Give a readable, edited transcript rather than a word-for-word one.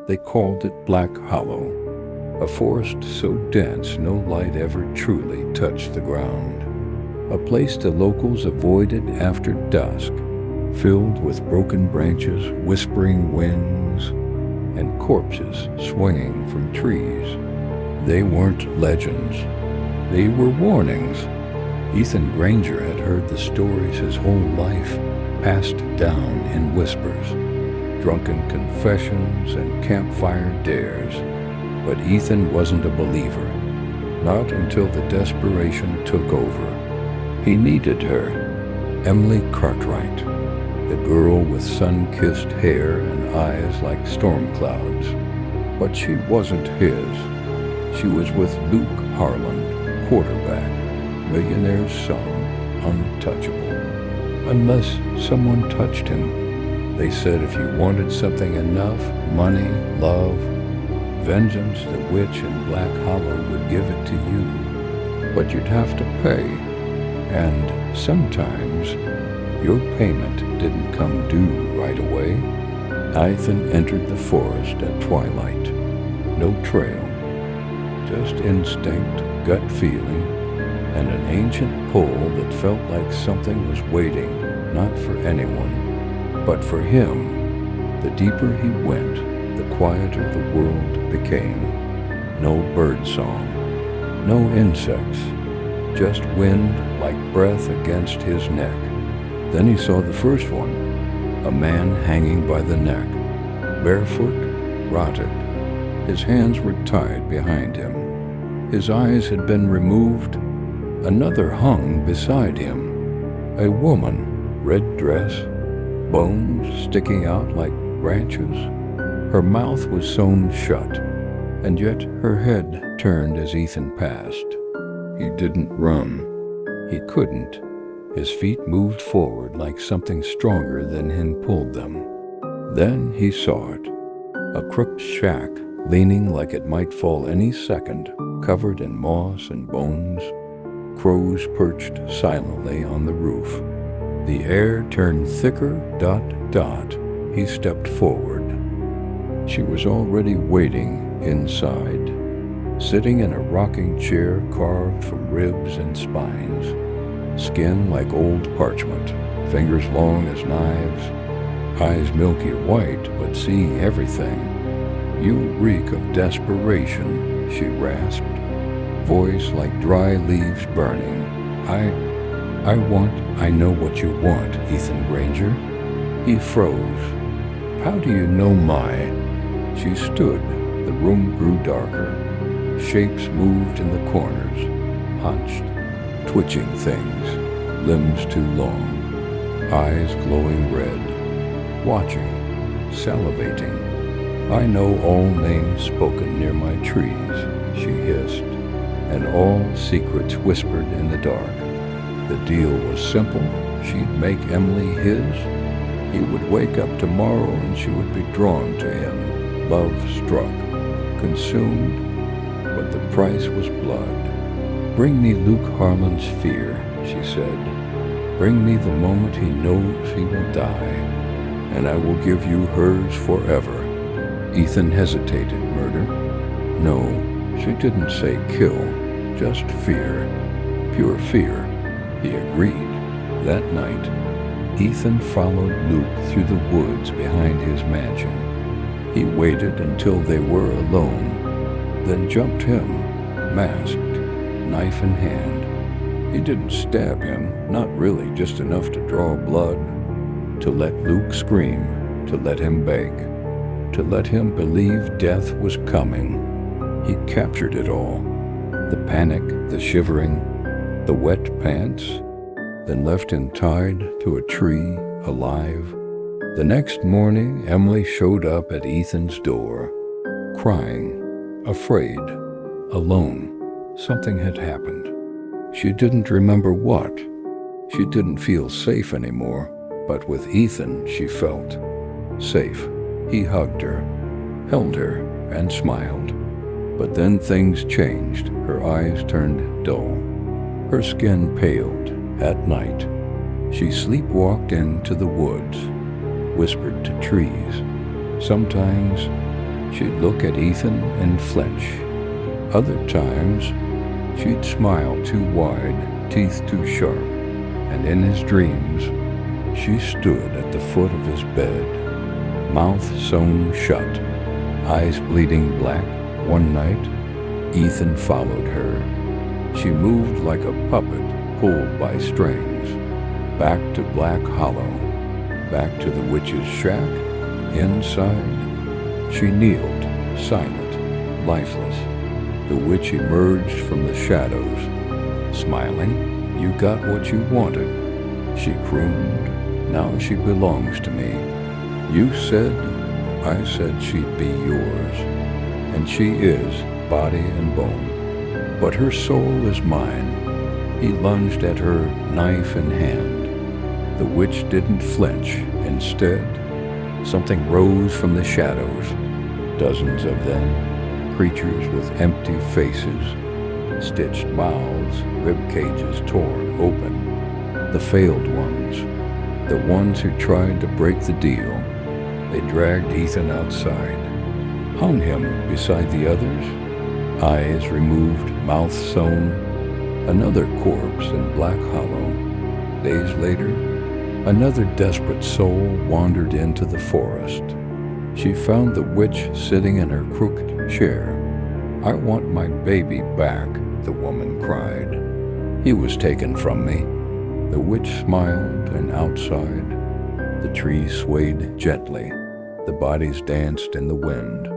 They called it Black Hollow, a forest so dense no light ever truly touched the ground. A place the locals avoided after dusk, filled with broken branches, whispering winds, and corpses swinging from trees. They weren't legends. They were warnings. Ethan Granger had heard the stories his whole life, passed down in whispers, drunken confessions and campfire dares. But Ethan wasn't a believer, not until the desperation took over. He needed her, Emily Cartwright, the girl with sun-kissed hair and eyes like storm clouds. But she wasn't his. She was with Luke Harland, quarterback, millionaire's son, untouchable. Unless someone touched him. They said if you wanted something enough, money, love, vengeance, the witch in Black Hollow would give it to you. But you'd have to pay. And sometimes your payment didn't come due right away. Ethan entered the forest at twilight. No trail, just instinct, gut feeling, and an ancient pull that felt like something was waiting, not for anyone, but for him. The deeper he went, the quieter the world became. No bird song, no insects, just wind like breath against his neck. Then he saw the first one, a man hanging by the neck, barefoot, rotted. His hands were tied behind him. His eyes had been removed. Another hung beside him. A woman, red dress, bones sticking out like branches. Her mouth was sewn shut, and yet her head turned as Ethan passed. He didn't run. He couldn't. His feet moved forward like something stronger than him pulled them. Then he saw it. A crooked shack, leaning like it might fall any second, covered in moss and bones. Crows perched silently on the roof. The air turned thicker, ... He stepped forward. She was already waiting inside, sitting in a rocking chair carved from ribs and spines, skin like old parchment, fingers long as knives, eyes milky white but seeing everything. You reek of desperation, she rasped, voice like dry leaves burning. I know what you want, Ethan Granger. He froze. How do you know my? She stood. The room grew darker. Shapes moved in the corners, hunched, twitching things, limbs too long, eyes glowing red, watching, salivating. I know all names spoken near my trees, she hissed, and all secrets whispered in the dark. The deal was simple. She'd make Emily his. He would wake up tomorrow and she would be drawn to him, love struck, consumed, but the price was blood. Bring me Luke Harland's fear, she said. Bring me the moment he knows he will die, and I will give you hers forever. Ethan hesitated. Murder? No, she didn't say kill, just fear, pure fear. He agreed. That night, Ethan followed Luke through the woods behind his mansion. He waited until they were alone, then jumped him, masked, knife in hand. He didn't stab him, not really, just enough to draw blood, to let Luke scream, to let him beg, to let him believe death was coming. He captured it all. The panic, the shivering, the wet pants, then left him tied to a tree, alive. The next morning, Emily showed up at Ethan's door, crying, afraid, alone. Something had happened. She didn't remember what. She didn't feel safe anymore, but with Ethan she felt safe. He hugged her, held her, and smiled. But then things changed. Her eyes turned dull. Her skin paled. At night, she sleepwalked into the woods, whispered to trees. Sometimes She'd look at Ethan and flinch. Other times, she'd smile too wide, teeth too sharp, and in his dreams, she stood at the foot of his bed, mouth sewn shut, eyes bleeding black. One night, Ethan followed her. She moved like a puppet pulled by strings, back to Black Hollow, back to the witch's shack. Inside, she kneeled, silent, lifeless. The witch emerged from the shadows, smiling. "You got what you wanted," she crooned. "Now she belongs to me. You said, I said she'd be yours. And she is, body and bone. But her soul is mine." He lunged at her, knife in hand. The witch didn't flinch. Instead, something rose from the shadows. Dozens of them, creatures with empty faces, stitched mouths, rib cages torn open. The failed ones, the ones who tried to break the deal. They dragged Ethan outside, hung him beside the others, eyes removed, mouth sewn. Another corpse in Black Hollow. Days later, another desperate soul wandered into the forest. She found the witch sitting in her crooked chair. "I want my baby back," the woman cried. "He was taken from me." The witch smiled, and outside, the trees swayed gently. The bodies danced in the wind.